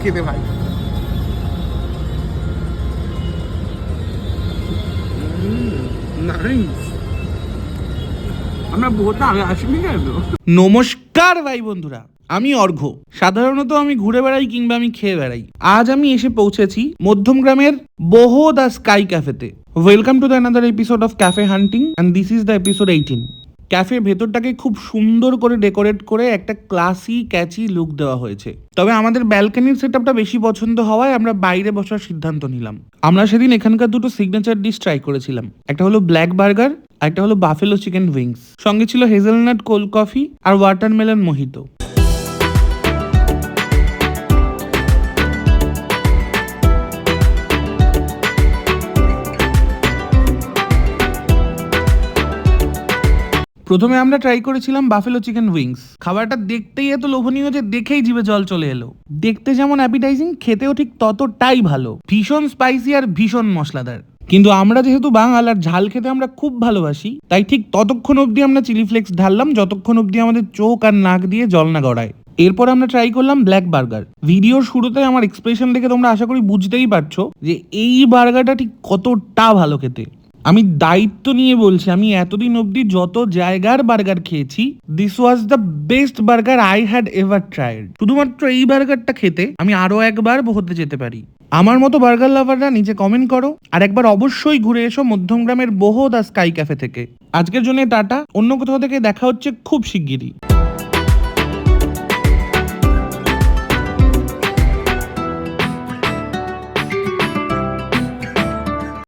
খেতে ভাই। আমরা বহুত আগে আসিনি কেন? নমস্কার ভাই বন্ধুরা, আমি অর্ঘ্য। সাধারণত আমি ঘুরে বেড়াই কিংবা আমি খেয়ে বেড়াই। আজ আমি এসে পৌঁছেছি মধ্যমগ্রামের বহু দ্য স্কাই ক্যাফেতে। Welcome to the another episode of cafe hunting and this is the episode 18। Cafe ভেতরটাকে খুব সুন্দর করে ডেকোরেট করে একটা ক্লাসি ক্যাচি লুক দেওয়া হয়েছে। তবে আমাদের ব্যালকনির সেটআপটা বেশি পছন্দ হওয়ায় আমরা বাইরে বসার সিদ্ধান্ত নিলাম। আমরা সেদিন এখানকার দুটো সিগনেচার ডিশ ট্রাই করেছিলাম। একটা হলো ব্ল্যাক বার্গার, একটা হলো বাফেলো চিকেন উইংস। সঙ্গে ছিল হেজেলনাট কোল্ড কফি আর ওয়াটারমেলন মোহিতো। প্রথমে আমরা ট্রাই করেছিলাম বাফেলো চিকেন উইংস। খাবারটা দেখতেই এত লোভনীয় যে দেখেই জিভে জল চলে এলো। দেখতে যেমন অ্যাপিটাইজিং, খেতেও ঠিক ততটাই ভালো। ভীষণ স্পাইসি আর ভীষণ মশলাদার। কিন্তু আমরা যেহেতু বাঙাল আর ঝাল খেতে আমরা খুব ভালোবাসি, তাই ঠিক ততক্ষণ অবধি আমরা চিলি ফ্লেক্স ঢাললাম যতক্ষণ অবধি আমাদের চোখ আর নাক দিয়ে জল না গড়ায়। এরপর আমরা ট্রাই করলাম ব্ল্যাক বার্গার। ভিডিওর শুরুতে আমার এক্সপ্রেশন দেখে তোমরা আশা করি বুঝতেই পারছো যে এই বার্গারটা ঠিক কতটা ভালো খেতে। আমি দায়িত্ব নিয়ে বলছি, আমি এতদিন অবধি যত জায়গার বার্গার খেয়েছি, this was the best burger I had ever tried. শুধুমাত্র এই বার্গারটা খেতে আমি আরো একবার হতে যেতে পারি। আমার মতো বার্গার লাভাররা নিচে কমেন্ট করো, আর একবার অবশ্যই ঘুরে এসো মধ্যমগ্রামের বহু দ্য স্কাই ক্যাফে থেকে। আজকের জন্য টাটা, অন্য কোথাও থেকে দেখা হচ্ছে খুব শিগগিরই।